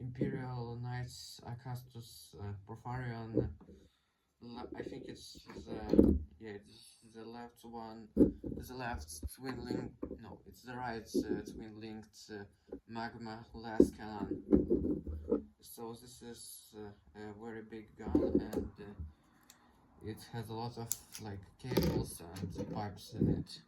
Imperial Knights, Acastus, Porphyryon. I think it's the it's the left one, the left twin link. No, it's the right twin linked magma lascannon. So this is a very big gun, and it has a lot of like cables and pipes in it.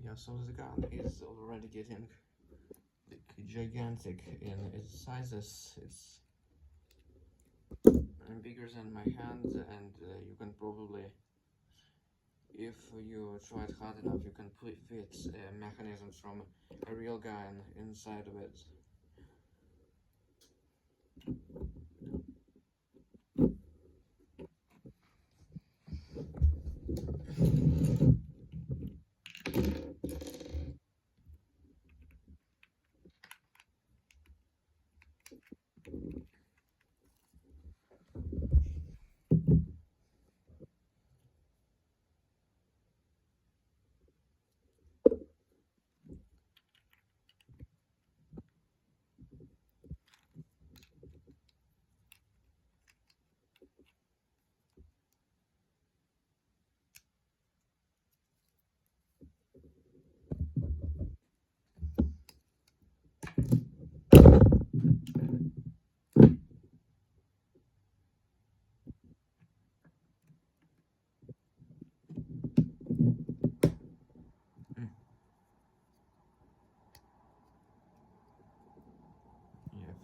Yeah, so the gun is already getting like gigantic in its sizes. It's bigger than my hand, and you can probably, if you try it hard enough, you can fit mechanisms from a real gun inside of it.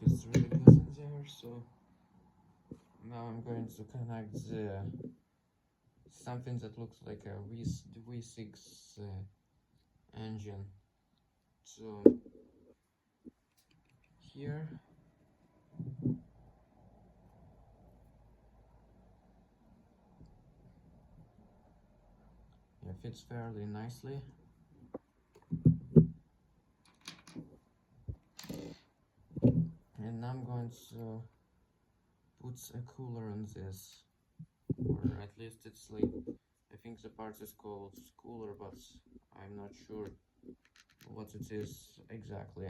fits really good in there. So now I'm going to connect the something that looks like a V6 engine. So here. Yeah, fits fairly nicely. And I'm going to put a cooler on this, or at least it's like, I think the part is called cooler, but I'm not sure what it is exactly.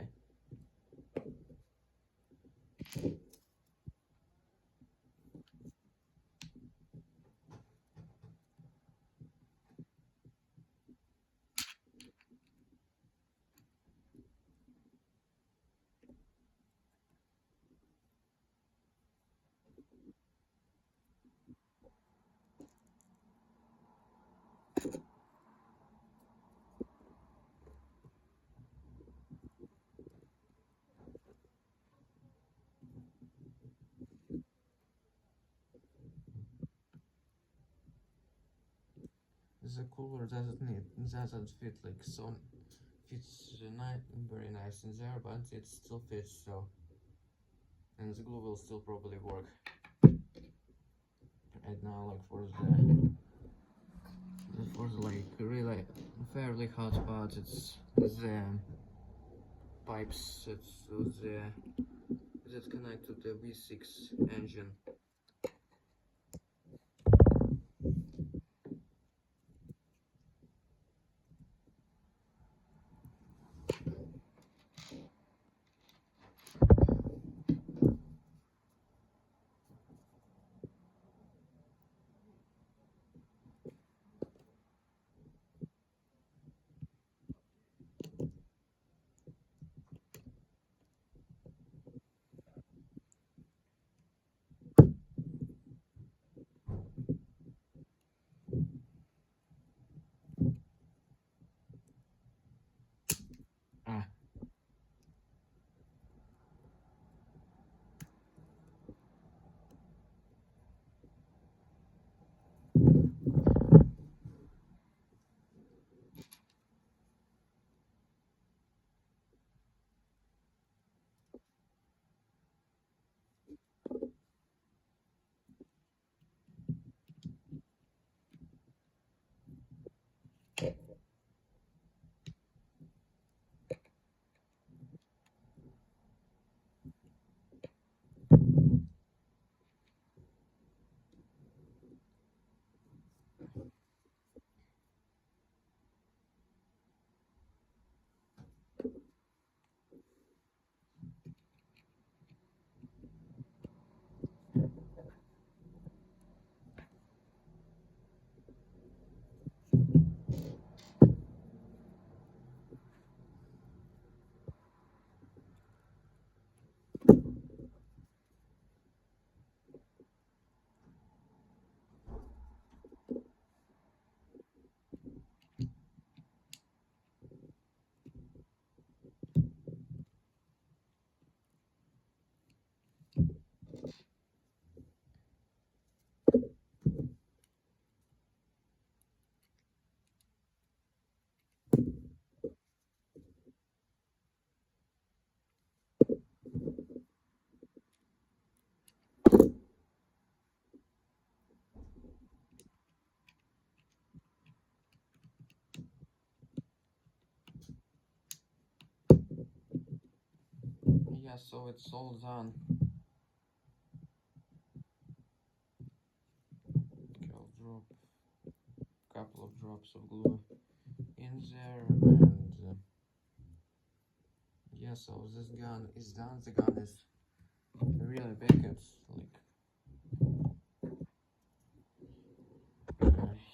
The cooler doesn't fit like so, fits very nice in there, but it still fits, so, and the glue will still probably work. And now, like for the like really fairly hot part, it's the pipes that connect to the V6 engine. Ah, yeah, so it's all done. Okay, I'll drop a couple of drops of glue in there, and yeah, so this gun is done. The gun is really big. It's like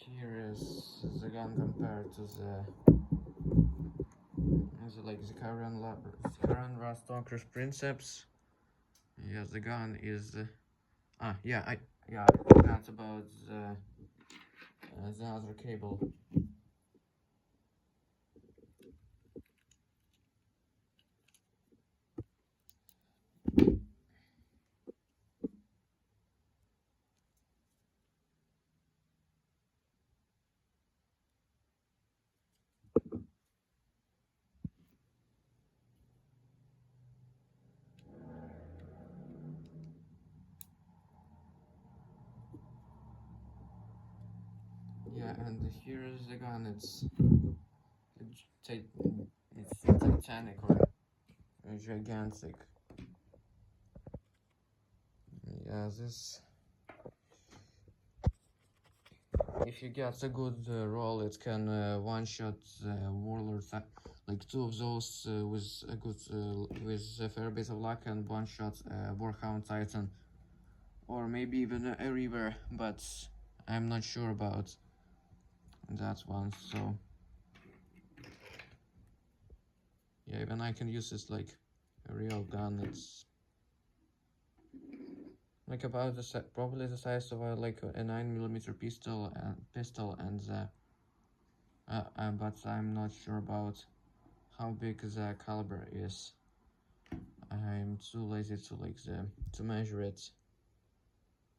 here is the gun compared to the current Rostalker's Princeps. Yeah, the gun is yeah, I forgot about the other cable. And here is the gun. It's titanic or gigantic. Yeah, this. If you get a good roll, it can one-shot warlords. Like two of those with a fair bit of luck, and one-shot Warhound Titan, or maybe even a Reaver, but I'm not sure about that one. So yeah, even I can use this like a real gun. It's like about probably the size of like a 9mm pistol, but I'm not sure about how big the caliber is. I'm too lazy to measure it.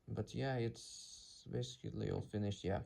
But yeah, it's basically all finished. Yeah.